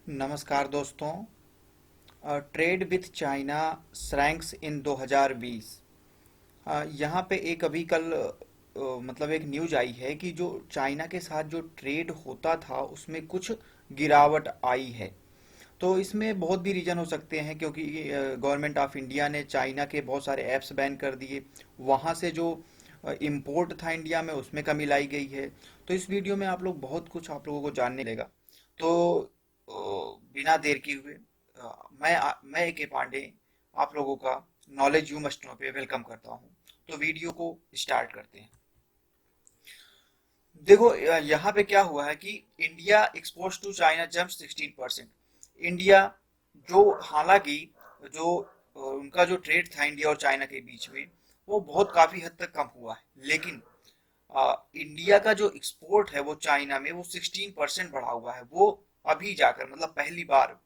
नमस्कार दोस्तों। Trade with China श्रैंक्स इन 2020। यहाँ पे एक अभी कल मतलब एक न्यूज आई है कि जो चाइना के साथ जो ट्रेड होता था उसमें कुछ गिरावट आई है। तो इसमें बहुत भी रीजन हो सकते हैं, क्योंकि गवर्नमेंट ऑफ इंडिया ने चाइना के बहुत सारे ऐप्स बैन कर दिए। वहाँ से जो इंपोर्ट था इंडिया में उसमें कमी लाई गई है। तो इस वीडियो में आप लोग बहुत कुछ आप लोगों को जानने मिलेगा। तो बिना देर किए हुए मैं ए के पांडे आप लोगों का नॉलेज यू मस्ट नो पे वेलकम करता हूँ। तो वीडियो को स्टार्ट करते हैं। देखो, यहाँ पे क्या हुआ है कि India export to China jump 16%। India जो हालांकि जो उनका जो ट्रेड था इंडिया और चाइना के बीच में वो बहुत काफी हद तक कम हुआ है, लेकिन इंडिया का जो एक्सपोर्ट है वो चाइना में वो 16% बढ़ा हुआ है। वो अभी जाकर मतलब पहली बार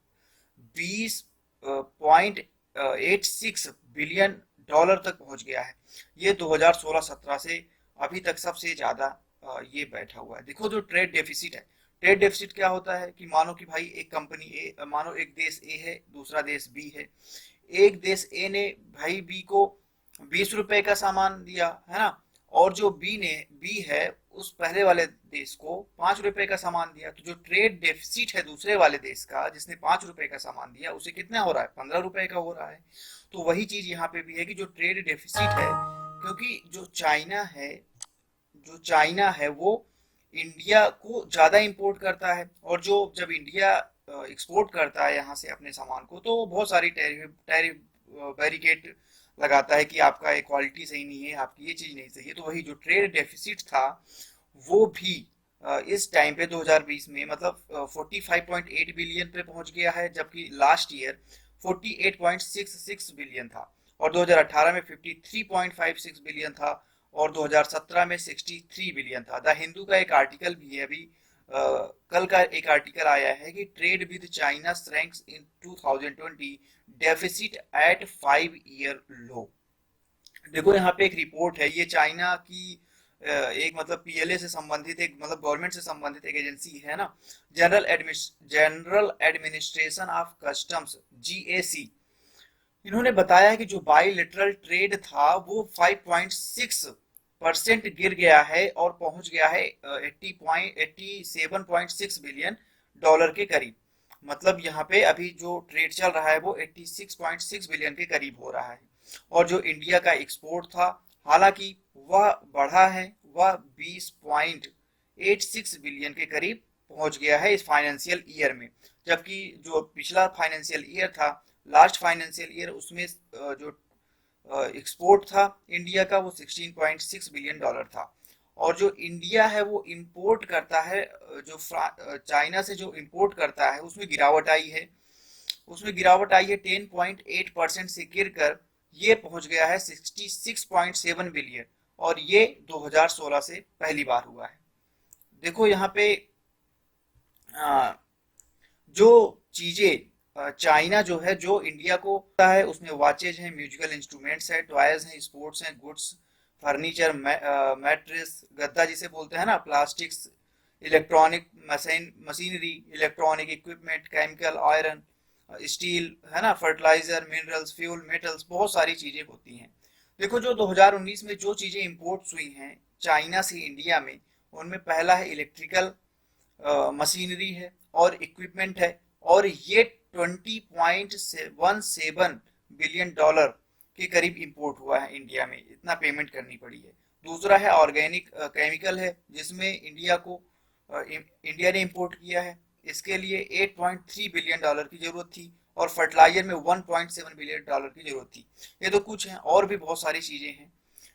20.86 बिलियन डॉलर तक पहुंच गया है। ये 2016-17 से अभी तक सबसे ज्यादा ये बैठा हुआ है। देखो, जो ट्रेड डेफिसिट है, ट्रेड डेफिसिट क्या होता है कि मानो कि भाई एक कंपनी ए, मानो एक देश ए है, दूसरा देश बी है। एक देश ए ने भाई बी को 20 रुपए का सामान दिया है ना, और जो बी है उस पहले वाले देश को 5 रुपए का सामान दिया। तो जो ट्रेड डेफिसिट है दूसरे वाले देश का, जिसने 5 रुपए का सामान दिया, उसे कितना हो रहा है? 15 रुपए का हो रहा है। तो वही चीज यहाँ पे भी है कि जो ट्रेड डेफिसिट है, क्योंकि जो चाइना है वो इंडिया को ज्यादा इंपोर्ट करता है, और जो जब इंडिया एक्सपोर्ट करता है यहाँ से अपने सामान को, तो बहुत सारी टैरिफ टैरिफ बैरिकेड लगाता है कि आपका ये क्वालिटी सही नहीं है, आपकी ये चीज नहीं सही है। तो वही जो ट्रेड डेफिसिट था वो भी इस टाइम पे 2020 में मतलब 45.8 बिलियन पे पहुंच गया है, जबकि लास्ट ईयर 48.66 बिलियन था, और 2018 में 53.56 बिलियन था, और 2017 में 63 बिलियन था। द हिंदू का एक आर्टिकल भी है अभी, कल का एक आर्टिकल आया है कि trade with China ranks in 2020 deficit at 5 year low. देखो, यहाँ पे एक रिपोर्ट है, ये चाइना की एक मतलब पीएलए से संबंधित, एक मतलब गवर्नमेंट से संबंधित एक एजेंसी है ना, general administration of customs, GAC. इन्होंने बताया है कि जो बाइलेटरल ट्रेड था वो 5.6% गिर गया है और पहुंच गया है 87.6 बिलियन डॉलर के करीब। मतलब यहाँ पे अभी जो ट्रेड चल रहा है वो 86.6 बिलियन के करीब हो रहा है। और जो इंडिया का एक्सपोर्ट था, हालांकि वह बढ़ा है, वह 20.86 बिलियन के करीब पहुंच गया है इस फाइनेंशियल ईयर में। जबकि जो पिछला फाइनेंशियल ईयर था, लास्ट फाइनेंशियल ईयर, उसमें जो एक्सपोर्ट था इंडिया का वो 16.6 बिलियन डॉलर था। और जो इंडिया है वो इंपोर्ट करता है, जो चाइना से जो इंपोर्ट करता है उसमें गिरावट आई है। उसमें गिरावट आई है 10.8% से गिरकर ये पहुंच गया है 66.7 बिलियन, और ये 2016 से पहली बार हुआ है। देखो यहाँ पे जो चीजें चाइना जो है जो इंडिया को है, उसमें वॉचेज हैं, म्यूजिकल इंस्ट्रूमेंट्स हैं, टॉयज हैं, स्पोर्ट्स हैं, गुड्स, फर्नीचर, मैट्रेस, गद्दा जिसे बोलते हैं ना, plastics, electronic machinery, electronic equipment, chemical, iron, steel है ना, फर्टिलाइजर, मिनरल्स, फ्यूल, मेटल्स, बहुत सारी चीजें होती हैं। देखो, जो 2019 में जो चीजें इंपोर्ट हुई हैं चाइना से इंडिया में, उनमें पहला है इलेक्ट्रिकल मशीनरी है और इक्विपमेंट है, और ये 20.17 बिलियन डॉलर के करीब इंपोर्ट हुआ है इंडिया में, इतना पेमेंट करनी पड़ी है। दूसरा है ऑर्गेनिक केमिकल है, जिसमें इंडिया ने इंपोर्ट किया है। इसके लिए 8.3 बिलियन डॉलर की जरूरत थी, और फर्टिलाइजर में 1.7 बिलियन डॉलर की जरूरत थी। ये तो कुछ है, और भी बहुत सारी चीजें हैं।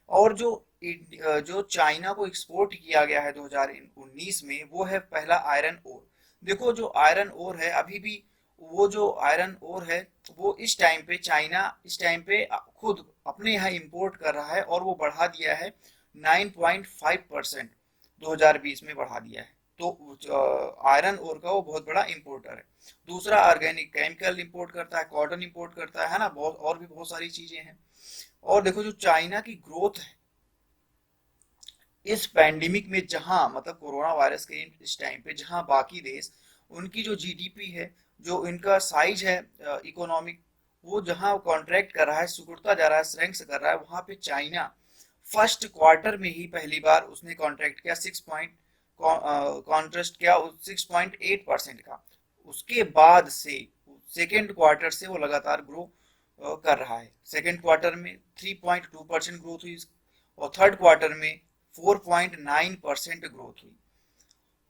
और जो चाइना को एक्सपोर्ट किया गया है 2019 में, वो है पहला आयरन ओर। देखो, जो आयरन ओर है अभी भी, वो जो आयरन ओर है वो इस टाइम पे खुद अपने यहाँ इंपोर्ट कर रहा है, और वो बढ़ा दिया है 9.5%, 2020 में बढ़ा दिया है। तो आयरन ओर का वो बहुत बड़ा इंपोर्टर है। दूसरा ऑर्गेनिक केमिकल इंपोर्ट करता है, कॉटन इंपोर्ट करता है ना, बहुत और भी बहुत सारी चीजें हैं। और देखो, जो चाइना की ग्रोथ है इस पैंडेमिक में, जहां मतलब कोरोना वायरस के इस टाइम पे जहां बाकी देश उनकी जो जीडीपी है, जो इनका साइज है इकोनॉमिक, वो जहां कॉन्ट्रैक्ट कर रहा है, सिकुड़ता जा रहा है, श्रिंक्स कर रहा है, वहां पे चाइना फर्स्ट क्वार्टर में ही पहली बार उसने कॉन्ट्रैक्ट किया 6.8% का। उसके बाद से सेकेंड क्वार्टर से वो लगातार ग्रो कर रहा है। सेकेंड क्वार्टर में 3.2% ग्रोथ हुई और थर्ड क्वार्टर में 4.9% ग्रोथ हुई।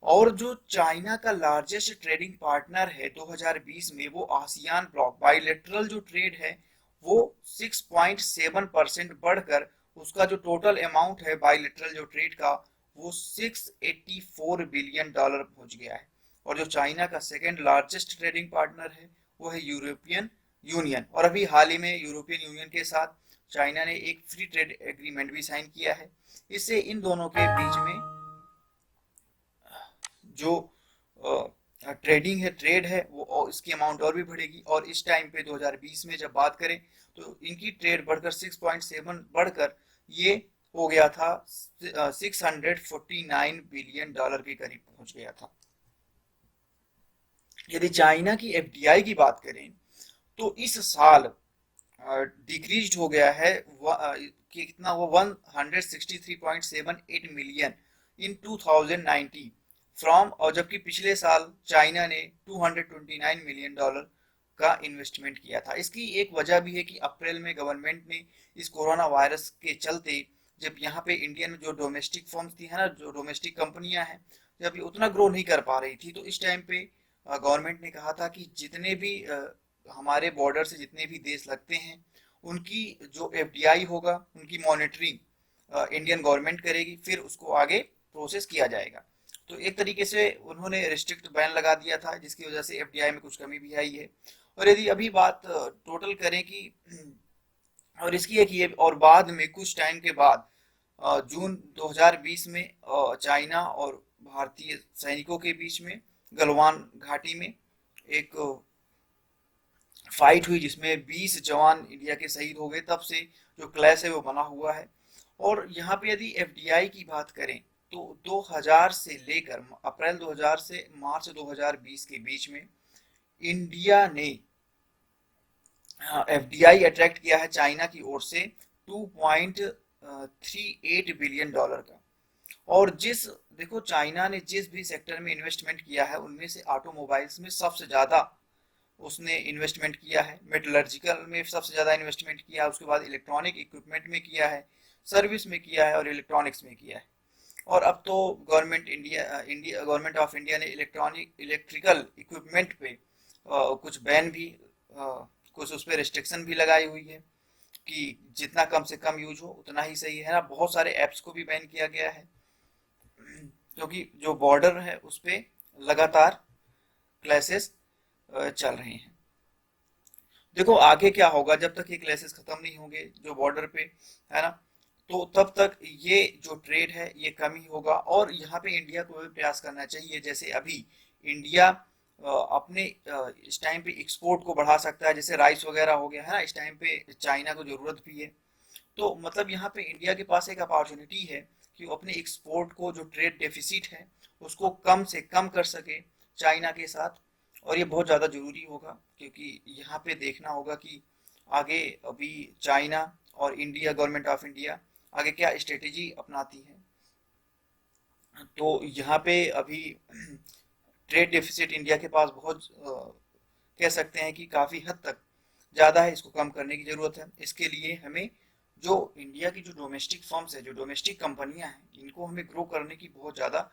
और जो चाइना का लार्जेस्ट ट्रेडिंग पार्टनर है 2020 में, वो आसियान ब्लॉक, बाइलेटरल जो ट्रेड है वो 6.7% बढ़कर उसका जो टोटल अमाउंट है बाइलेटरल जो ट्रेड का, वो $684 बिलियन पहुंच गया है। और जो चाइना का सेकेंड लार्जेस्ट ट्रेडिंग पार्टनर है वो है यूरोपियन यूनियन। और अभी हाल ही में यूरोपियन यूनियन के साथ चाइना ने एक फ्री ट्रेड एग्रीमेंट भी साइन किया है। इससे इन दोनों के बीच में जो ट्रेडिंग है, ट्रेड है, वो इसकी अमाउंट और भी बढ़ेगी। और इस टाइम पे 2020 में जब बात करें तो इनकी ट्रेड बढ़कर 6.7 बढ़कर ये हो गया था $649 बिलियन के करीब पहुंच गया था। यदि चाइना की एफडीआई की बात करें तो इस साल डिक्रीज हो गया है कितना, वो 163.78 मिलियन इन 2019 फ्रॉम, और जबकि पिछले साल चाइना ने $229 मिलियन का इन्वेस्टमेंट किया था। इसकी एक वजह भी है कि अप्रैल में गवर्नमेंट ने इस कोरोना वायरस के चलते, जब यहाँ पे इंडियन जो डोमेस्टिक फर्म्स थी है ना, जो डोमेस्टिक कंपनियां हैं, जब ये उतना ग्रो नहीं कर पा रही थी, तो इस टाइम पे गवर्नमेंट ने कहा था कि जितने भी हमारे बॉर्डर से जितने भी देश लगते हैं उनकी जो एफडीआई होगा, उनकी मॉनिटरिंग इंडियन गवर्नमेंट करेगी, फिर उसको आगे प्रोसेस किया जाएगा। तो एक तरीके से उन्होंने रिस्ट्रिक्ट बैन लगा दिया था, जिसकी वजह से एफडीआई में कुछ कमी भी आई है। और यदि अभी बात टोटल करें कि और इसकी एक ये, और बाद में कुछ टाइम के बाद जून 2020 में चाइना और भारतीय सैनिकों के बीच में गलवान घाटी में एक फाइट हुई जिसमें 20 जवान इंडिया के शहीद हो गए। तब से जो क्लैश है वो बना हुआ है। और यहाँ पे यदि एफडीआई की बात करें तो 2000 से लेकर अप्रैल 2000 से मार्च 2020 के बीच में इंडिया ने एफडीआई अट्रैक्ट किया है चाइना की ओर से $2.38 बिलियन का। और देखो चाइना ने जिस भी सेक्टर में इन्वेस्टमेंट किया है उनमें से ऑटोमोबाइल्स में सबसे ज्यादा उसने इन्वेस्टमेंट किया है, मेटलर्जिकल में सबसे ज़्यादा इन्वेस्टमेंट किया है, उसके बाद इलेक्ट्रॉनिक इक्विपमेंट में किया है, सर्विस में किया है और इलेक्ट्रॉनिक्स में किया है। और अब तो गवर्नमेंट ऑफ इंडिया ने इलेक्ट्रिकल इक्विपमेंट पे कुछ बैन भी कुछ उस पर रिस्ट्रिक्शन भी लगाई हुई है कि जितना कम से कम यूज हो उतना ही सही है ना। बहुत सारे ऐप्स को भी बैन किया गया है क्योंकि जो बॉर्डर है उस पर लगातार क्लैशेस चल रहे हैं। देखो आगे क्या होगा, जब तक ये क्लैशेस खत्म नहीं होंगे जो बॉर्डर पे है ना, तो तब तक ये जो ट्रेड है ये कम ही होगा। और यहाँ पे इंडिया को भी प्रयास करना चाहिए, जैसे अभी इंडिया अपने इस टाइम पे एक्सपोर्ट को बढ़ा सकता है, जैसे राइस वगैरह हो गया है ना, इस टाइम पे चाइना को जरूरत भी है। तो मतलब यहाँ पे इंडिया के पास एक अपॉर्चुनिटी है कि वो अपने एक्सपोर्ट को, जो ट्रेड डेफिसिट है उसको कम से कम कर सके चाइना के साथ। और ये बहुत ज़्यादा जरूरी होगा क्योंकि यहाँ पे देखना होगा कि आगे अभी चाइना और इंडिया, गवर्नमेंट ऑफ इंडिया आगे क्या स्ट्रेटेजी अपनाती है। तो यहाँ पे अभी ट्रेड डेफिसिट इंडिया के पास बहुत कह सकते हैं कि काफ़ी हद तक ज़्यादा है, इसको कम करने की ज़रूरत है। इसके लिए हमें जो इंडिया की जो डोमेस्टिक फर्म्स है, जो डोमेस्टिक कंपनियां हैं, इनको हमें ग्रो करने की बहुत ज़्यादा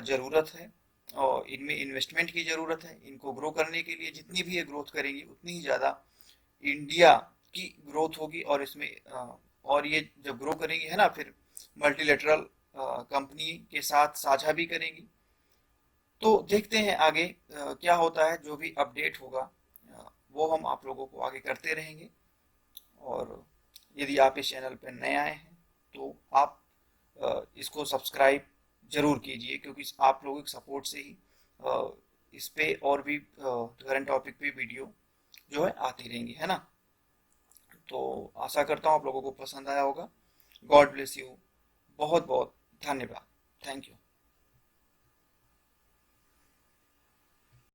ज़रूरत है और इनमें इन्वेस्टमेंट की ज़रूरत है। इनको ग्रो करने के लिए जितनी भी ये ग्रोथ करेंगी उतनी ही ज़्यादा इंडिया की ग्रोथ होगी। और इसमें और ये जब ग्रो करेंगी है ना, फिर मल्टीलेटरल कंपनी के साथ साझा भी करेंगी। तो देखते हैं आगे क्या होता है, जो भी अपडेट होगा वो हम आप लोगों को आगे करते रहेंगे। और यदि आप इस चैनल पर नए आए हैं तो आप इसको सब्सक्राइब जरूर कीजिए क्योंकि आप लोगों के सपोर्ट से ही इस पे और भी करंट टॉपिक पे वीडियो जो है आती रहेंगी, है ना। तो आशा करता हूँ आप लोगों को पसंद आया होगा। God bless you. बहुत बहुत धन्यवाद। Thank you.